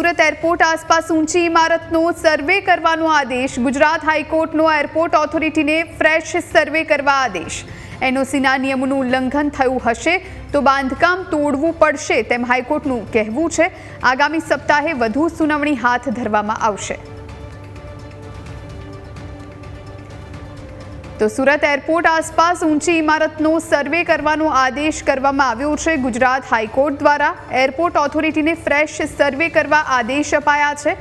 Surat airport આસપાસ ઊંચી ઇમારતનો સર્વે કરવાનો આદેશ. ગુજરાત હાઈકોર્ટનો એરપોર્ટ ઓથોરિટીને ફ્રેશ સર્વે કરવા આદેશ. એનઓસીના નિયમોનું ઉલ્લંઘન થયું હશે તો બાંધકામ તોડવું પડશે તેમ હાઈકોર્ટનું કહેવું છે. આગામી સપ્તાહે વધુ સુનાવણી હાથ ધરવામાં આવશે. તો સુરત એરપોર્ટ આસપાસ ઊંચી ઇમારતનો સર્વે કરવાનો આદેશ કરવામાં આવ્યો છે. ગુજરાત હાઈકોર્ટ દ્વારા એરપોર્ટ ઓથોરિટીને ફ્રેશ સર્વે કરવા આદેશ અપાયા છે.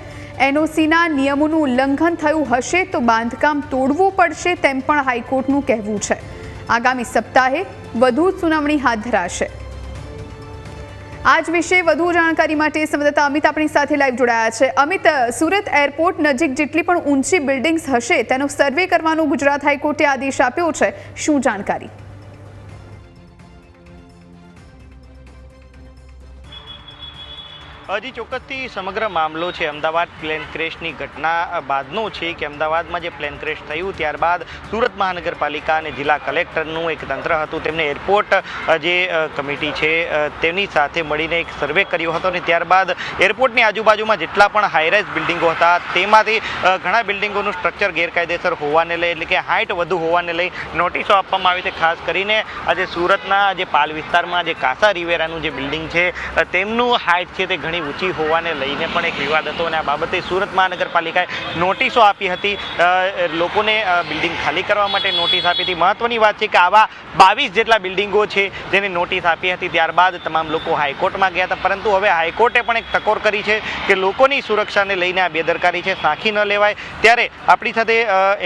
એનઓસીના નિયમોનું ઉલ્લંઘન થયું હશે તો બાંધકામ તોડવું પડશે તેમ પણ હાઈકોર્ટનું કહેવું છે. આગામી સપ્તાહે વધુ સુનાવણી હાથ ધરાશે. આજ વિશે વધુ જાણકારી માટે સંવાદદાતા અમિત આપણી સાથે લાઈવ જોડાયા છે. અમિત, સુરત એરપોર્ટ નજીક જેટલી પણ ઊંચી બિલ્ડિંગ્સ હશે તેનો સર્વે કરવાનો ગુજરાત હાઈકોર્ટે આદેશ આપ્યો છે. શું જાણકારી? હજી ચોક્કસથી સમગ્ર મામલો છે અમદાવાદ પ્લેન ક્રેશની ઘટના બાદનો છે કે અમદાવાદમાં જે પ્લેન ક્રેશ થયું ત્યારબાદ સુરત મહાનગરપાલિકા અને જિલ્લા કલેક્ટરનું એક તંત્ર હતું. તેમણે એરપોર્ટ જે કમિટી છે તેની સાથે મળીને એક સર્વે કર્યો હતો અને ત્યારબાદ એરપોર્ટની આજુબાજુમાં જેટલા પણ હાઈરાઇઝ બિલ્ડિંગો હતા તેમાંથી ઘણા બિલ્ડિંગોનું સ્ટ્રક્ચર ગેરકાયદેસર હોવાને લઈ એટલે કે હાઇટ વધુ હોવાને લઈ નોટિસો આપવામાં આવી છે. ખાસ કરીને આજે સુરતના જે પાલ વિસ્તારમાં જે કાસા રિવેરાનું જે બિલ્ડિંગ છે તેમનું હાઇટ છે તે ઘણી ઊંચી હોવાને લઈને પણ એક વિવાદ હતો અને આ બાબતે સુરત મહાનગરપાલિકાએ નોટિસો આપી હતી. લોકોને બિલ્ડિંગ ખાલી કરવા માટે નોટિસ આપી હતી. મહત્વની વાત છે કે આવા 22 જેટલા બિલ્ડિંગો છે જેને નોટિસ આપી હતી. ત્યારબાદ તમામ લોકો હાઈકોર્ટમાં ગયા હતા, પરંતુ હવે હાઈકોર્ટે પણ એક ટકોર કરી છે કે લોકોની સુરક્ષાને લઈને આ બેદરકારી છે સાંખી ન લેવાય. ત્યારે આપણી સાથે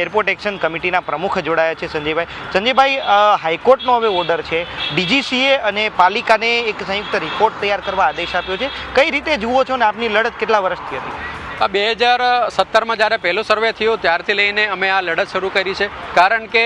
એરપોર્ટ એક્શન કમિટીના પ્રમુખ જોડાયા છે સંજયભાઈ. હાઈકોર્ટનો હવે ઓર્ડર છે, ડીજીસીએ અને પાલિકાને એક સંયુક્ત રિપોર્ટ તૈયાર કરવા આદેશ આપ્યો છે. કઈ રીતે જુઓ છો ને આપની લડત કેટલા વર્ષથી હતી? 2017માં જ્યારે પહેલો સર્વે થયો ત્યારથી લઈને અમે આ લડત શરૂ કરી છે. કારણ કે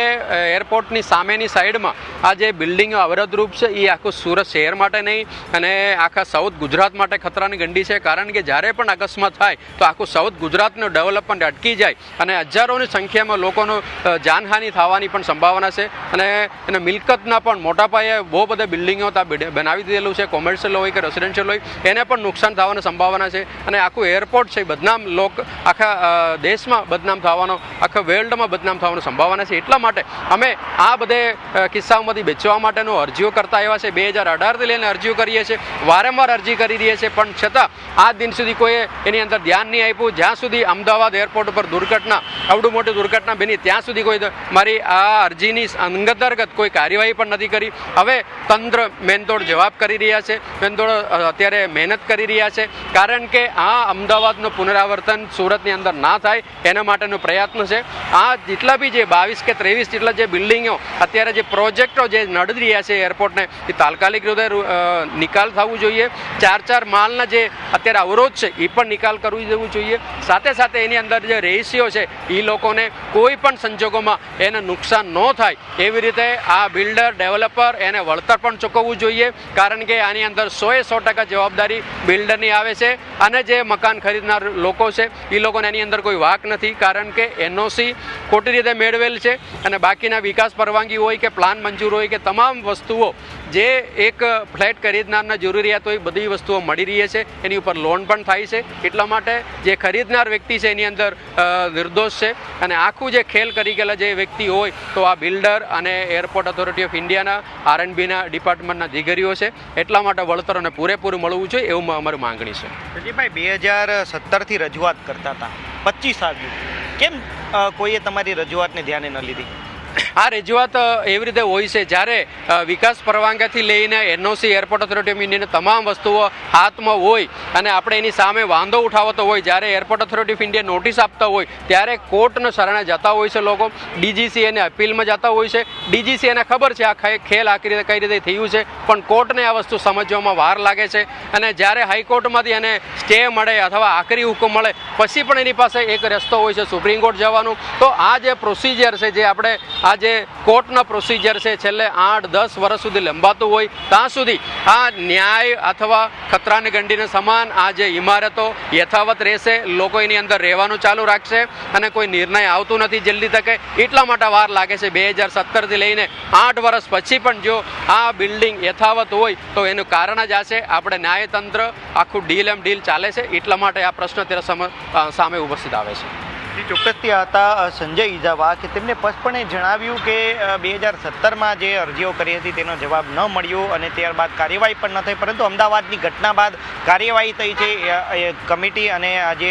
એરપોર્ટની સામેની સાઈડમાં આ જે બિલ્ડિંગો અવરોધરૂપ છે એ આખું સુરત શહેર માટે નહીં અને આખા સાઉથ ગુજરાત માટે ખતરાની ગંડી છે. કારણ કે જ્યારે પણ અકસ્માત થાય તો આખું સાઉથ ગુજરાતનું ડેવલપમેન્ટ અટકી જાય અને હજારોની સંખ્યામાં લોકોનું જાનહાનિ થવાની પણ સંભાવના છે. અને એને મિલકતના પણ મોટા પાયે બહુ બધા બિલ્ડિંગો બનાવી દીધેલું છે, કોમર્શિયલ હોય કે રેસિડેન્શિયલ હોય, એને પણ નુકસાન થવાની સંભાવના છે. અને આખું એરપોર્ટ છે બદનામ આખા દેશમાં બદનામ થવાનો, આખા વર્લ્ડમાં બદનામ થવાની સંભાવના છે. એટલા માટે અમે આ બધે કિસ્સાઓમાંથી બચવા માટેનો અરજીઓ કરતા આવ્યા છે. 2018થી લઈને અરજીઓ કરીએ છીએ, વારંવાર અરજી કરી રહીએ છીએ, પણ છતાં આ દિન સુધી કોઈએ એની અંદર ધ્યાન નહીં આપ્યું. જ્યાં સુધી અમદાવાદ એરપોર્ટ ઉપર દુર્ઘટના, આવડું મોટી દુર્ઘટના બની ત્યાં સુધી કોઈ મારી આ અરજીની અંતર્ગત કોઈ કાર્યવાહી પણ નથી કરી. હવે તંત્ર મેનતોડ જવાબ કરી રહ્યા છે, મેનતોડ અત્યારે મહેનત કરી રહ્યા છે. કારણ કે આ અમદાવાદનો પુનરાવર્તન સુરતની અંદર ના થાય એના માટેનો પ્રયત્ન છે. આ જેટલા બી જે 22 કે 23 જેટલા જે બિલ્ડિંગો અત્યારે જે પ્રોજેક્ટો જે નડી રહ્યા છે એરપોર્ટને એ તાત્કાલિક રીતે નિકાલ થવું જોઈએ. 4 માળના જે અત્યારે અવરોધ છે એ પણ નિકાલ કરવું દેવું જોઈએ. સાથે સાથે એની અંદર જે રહીશીઓ છે એ લોકોને કોઈ પણ સંજોગોમાં એને નુકસાન ન થાય એવી રીતે આ બિલ્ડર ડેવલપર એને વળતર પણ ચૂકવવું જોઈએ. કારણ કે આની અંદર 100% જવાબદારી બિલ્ડરની આવે છે અને જે મકાન ખરીદનાર લોકો છે એ લોકોને એની અંદર કોઈ વાક નથી. કારણ કે એનઓસી ખોટી રીતે મેળવેલ છે અને બાકીના વિકાસ પરવાનગી હોય કે પ્લાન મંજૂર હોય કે તમામ વસ્તુઓ જે એક ફ્લેટ ખરીદનારના જરૂરિયાત હોય બધી વસ્તુઓ મળી રહી છે. એની ઉપર લોન પણ થાય છે. એટલા માટે જે ખરીદનાર વ્યક્તિ છે એની અંદર નિર્દોષ છે અને આખું જે ખેલ કરી ગયેલા જે વ્યક્તિ હોય તો આ બિલ્ડર અને એરપોર્ટ ઓથોરિટી ઓફ ઇન્ડિયાના R&Bના ડિપાર્ટમેન્ટના અધિકારીઓ છે. એટલા માટે વળતર અને પૂરેપૂરું મળવું જોઈએ એવું અમારી માંગણી છે. સંજયભાઈ, 2017થી રજૂઆત કરતા હતા, 25 આવ્યું, કેમ કોઈએ તમારી રજૂઆતને ધ્યાને ન લીધી? આ રજૂઆત એવી રીતે હોય છે જ્યારે વિકાસ પરવાનગીથી લઈને એનઓસી એરપોર્ટ ઓથોરિટી ઓફ ઇન્ડિયાની તમામ વસ્તુઓ હાથમાં હોય અને આપણે એની સામે વાંધો ઉઠાવતો હોય, જ્યારે airport authority of India notice આપતા હોય ત્યારે કોર્ટને શરણે જતા હોય છે લોકો. ડીજીસી એને અપીલમાં જતા હોય છે. ડીજીસી એને ખબર છે આ ખેલ આ રીતે કઈ રીતે થયું છે, પણ કોર્ટને આ વસ્તુ સમજવામાં વાર લાગે છે. અને જ્યારે હાઈકોર્ટમાંથી એને સ્ટે મળે અથવા આખરી હુકમ મળે પછી પણ એની પાસે એક રસ્તો હોય છે સુપ્રીમ કોર્ટ જવાનું. તો આ જે પ્રોસિજર છે જે આપણે આ જે કોર્ટના પ્રોસિજર છે છેલ્લે 8-10 વર્ષ સુધી લંબાતું હોય ત્યાં સુધી આ ન્યાય અથવા ખતરાની ગંડીને સમાન આ જે ઇમારતો યથાવત રહેશે, લોકો એની અંદર રહેવાનું ચાલુ રાખશે અને કોઈ નિર્ણય આવતું નથી જલ્દી તકે, એટલા માટે વાર લાગે છે. 2017થી લઈને 8 વર્ષ પછી પણ જો આ બિલ્ડિંગ યથાવત હોય તો એનું કારણ જ આ છે, આપણે ન્યાયતંત્ર આખું ડીલ એમ ડીલ ચાલે છે, એટલા માટે આ પ્રશ્ન અત્યારે સામે ઉપસ્થિત આવે છે. ચોક્કસથી હતા સંજય ઇજાવા કે તેમને સ્પષ્ટપણે જણાવ્યું કે 2017માં જે અરજીઓ કરી હતી તેનો જવાબ ન મળ્યો અને ત્યારબાદ કાર્યવાહી પણ ન થઈ, પરંતુ અમદાવાદની ઘટના બાદ કાર્યવાહી થઈ છે. કમિટી અને આ જે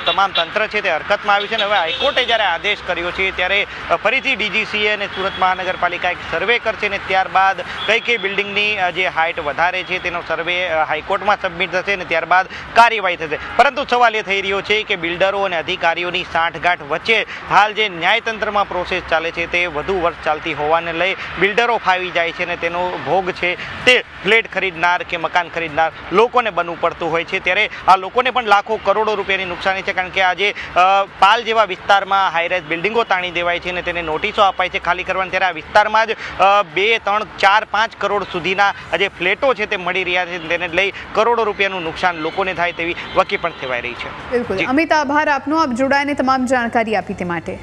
તમામ તંત્ર છે તે હરકતમાં આવ્યું છે અને હવે હાઈકોર્ટે જ્યારે આદેશ કર્યો છે ત્યારે ફરીથી ડીજીસીએ અને સુરત મહાનગરપાલિકા એક સર્વે કરશે અને ત્યારબાદ કઈ બિલ્ડિંગની જે હાઇટ વધારે છે તેનો સર્વે હાઈકોર્ટમાં સબમિટ થશે અને ત્યારબાદ કાર્યવાહી થશે. પરંતુ સવાલ એ થઈ રહ્યો છે કે બિલ્ડરો અને અધિકારીઓની સાંઠગાંઠ વચ્ચે હાલ જે ન્યાયતંત્રમાં પ્રોસેસ ચાલે છે તે વધુ વર્ષ ચાલતી હોવાને લઈ બિલ્ડરો ફાવી જાય છે અને તેનો ભોગ છે તે ફ્લેટ ખરીદનાર કે મકાન ખરીદનાર લોકોને બનવું પડતું હોય છે. ત્યારે આ લોકોને પણ લાખો કરોડો રૂપિયાની નુકસાની છે, કારણ કે આજે પાલ જેવા વિસ્તારમાં હાઈરાઇઝ બિલ્ડિંગો તાણી દેવાય છે અને તેને નોટિસો અપાય છે ખાલી કરવાની. ત્યારે આ વિસ્તારમાં જ 2, 3, 4, 5 કરોડ સુધીના જે ફ્લેટો છે તે મળી રહ્યા છે, તેને લઈ કરોડો રૂપિયાનું નુકસાન લોકોને થાય તેવી વકી પણ કહેવાય રહી છે. બિલકુલ અમિત, આભાર આપનો, આપ જોડાઈને તમામ જાણકારી આપી તે માટે.